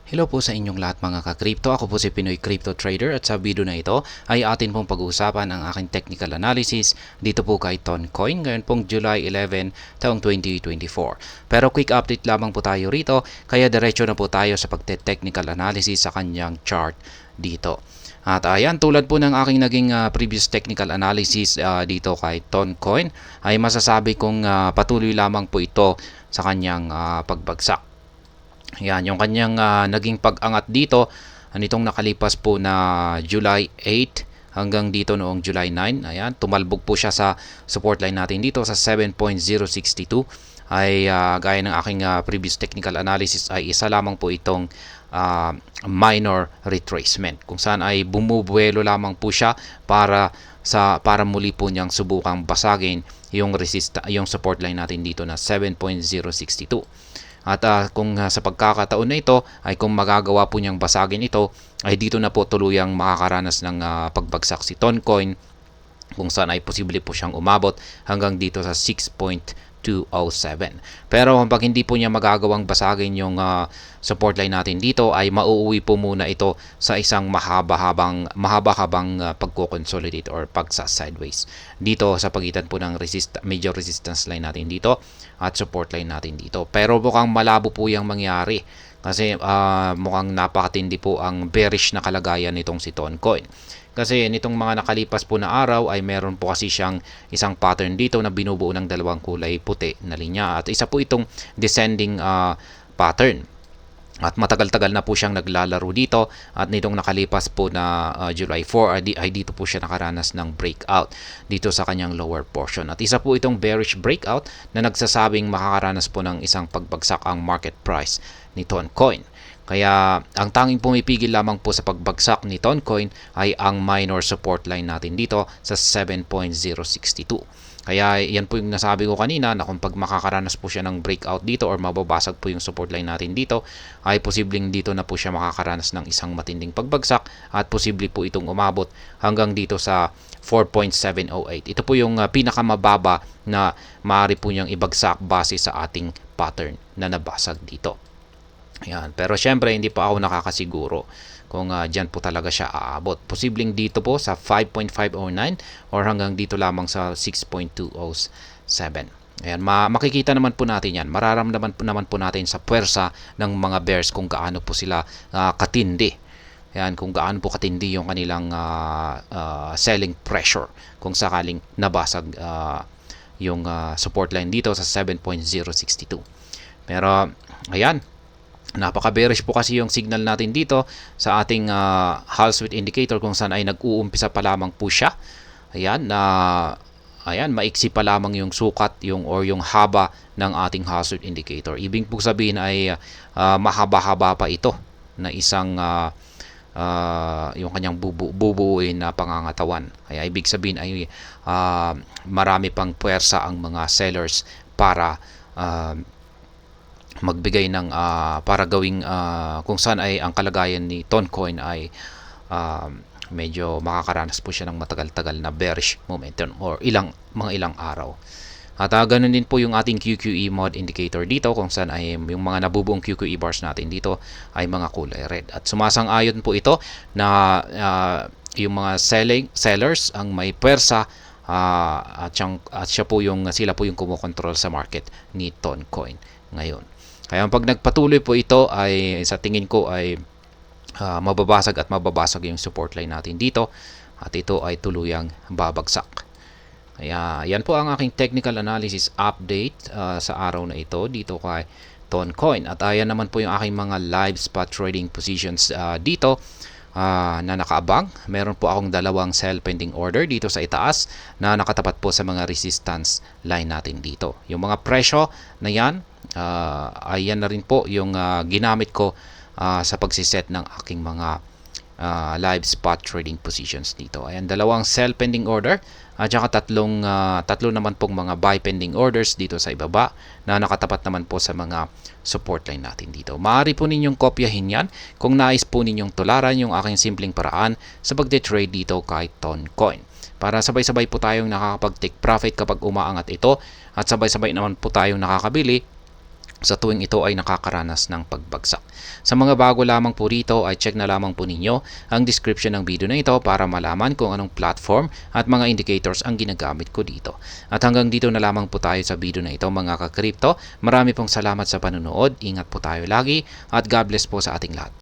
Hello po sa inyong lahat mga ka-crypto. Ako po si Pinoy Crypto Trader at sa video na ito ay atin pong pag-uusapan ang aking technical analysis dito po kay Toncoin ngayon pong July 11 taong 2024. Pero quick update lamang po tayo rito kaya diretso na po tayo sa pagte-technical analysis sa kanyang chart dito. At ayan, tulad po ng aking naging previous technical analysis dito kay Toncoin ay masasabi kong patuloy lamang po ito sa kanyang pagbagsak. Yan, yung kanyang naging pag-angat dito nitong nakalipas po na July 8 hanggang dito noong July 9. Ayan, tumalbog po siya sa support line natin dito sa 7.062. Ay gaya ng aking previous technical analysis ay isa lamang po itong minor retracement kung saan ay bumubuelo lamang po siya para muli po niyang subukang basagin yung support line natin dito na 7.062. At kung sa pagkakataon na ito ay kung magagawa po niyang basagin ito ay dito na po tuluyang makakaranas ng pagbagsak si Toncoin kung saan ay posible po siyang umabot hanggang dito sa 6.207. Pero kapag hindi po niya magagawang basagin yung support line natin dito ay mauuwi po muna ito sa isang mahaba-habang pagko-consolidate or pagsa-sideways dito sa pagitan po ng major resistance line natin dito at support line natin dito. Pero mukhang malabo po yung mangyari kasi mukhang napakatindi po ang bearish na kalagayan nitong si Toncoin. Kasi nitong mga nakalipas po na araw ay meron po kasi siyang isang pattern dito na binubuo ng dalawang kulay puti na linya at isa po itong descending pattern. At matagal-tagal na po siyang naglalaro dito at nitong nakalipas po na July 4 ay dito po siya nakaranas ng breakout dito sa kanyang lower portion. At isa po itong bearish breakout na nagsasabing makakaranas po ng isang pagbagsak ang market price ni Toncoin. Kaya ang tanging pumipigil lamang po sa pagbagsak ni Toncoin ay ang minor support line natin dito sa 7.062. Kaya yan po yung nasabi ko kanina na kung pag makakaranas po siya ng breakout dito or mababasag po yung support line natin dito ay posibleng dito na po siya makakaranas ng isang matinding pagbagsak at posible po itong umabot hanggang dito sa 4.708. Ito po yung pinakamababa na maaari po niyang ibagsak base sa ating pattern na nabasag dito. Yan. Pero syempre hindi pa ako nakakasiguro kung dyan po talaga siya aabot. Posibleng dito po sa 5.509 or hanggang dito lamang sa 6.207. Ayan, makikita naman po natin yan. Mararamdaman po naman po natin sa puwersa ng mga bears kung gaano po sila katindi. Ayan, kung gaano po katindi yung kanilang selling pressure kung sakaling nabasag yung support line dito sa 7.062. Pero ayan, napaka-bearish po kasi yung signal natin dito sa ating Hall Sweet Indicator kung saan ay nag-uumpisa pa lamang po siya. Ayan, ayan, maiksi pa lamang yung sukat yung haba ng ating Hall Sweet Indicator. Ibig po sabihin ay mahaba-haba pa ito na isang yung kanyang bubuuin na pangangatawan. Kaya ibig sabihin ay marami pang puwersa ang mga sellers para magbigay ng para gawing kung saan ay ang kalagayan ni Toncoin ay medyo makakaranas po siya ng matagal-tagal na bearish momentum or mga ilang araw. At ganun din po yung ating QQE mod indicator dito kung saan ay yung mga nabubuong QQE bars natin dito ay mga kulay red. At sumasang-ayon po ito na yung mga sellers ang may puwersa at sila po yung kumokontrol sa market ni Toncoin ngayon. Kaya pag nagpatuloy po ito ay sa tingin ko ay mababasag yung support line natin dito at ito ay tuluyang babagsak. Kaya yan po ang aking technical analysis update sa araw na ito dito kay Toncoin. At ayan naman po yung aking mga live spot trading positions dito na nakaabang. Meron po akong dalawang sell pending order dito sa itaas na nakatapat po sa mga resistance line natin dito. Yung mga presyo na yan ayan na rin po yung ginamit ko sa pagsiset ng aking mga live spot trading positions dito. Ayan, dalawang sell pending order at saka tatlo naman pong mga buy pending orders dito sa ibaba na nakatapat naman po sa mga support line natin dito. Maaari po ninyong kopyahin yan kung nais po ninyong tularan yung aking simpleng paraan sa pagde-trade dito kay Toncoin. Para sabay-sabay po tayong nakakapag-take profit kapag umaangat ito at sabay-sabay naman po tayong nakakabili sa tuwing ito ay nakakaranas ng pagbagsak. Sa mga bago lamang po rito ay check na lamang po ninyo ang description ng video na ito para malaman kung anong platform at mga indicators ang ginagamit ko dito. At hanggang dito na lamang po tayo sa video na ito mga ka-crypto. Marami pong salamat sa panunood, ingat po tayo lagi at God bless po sa ating lahat.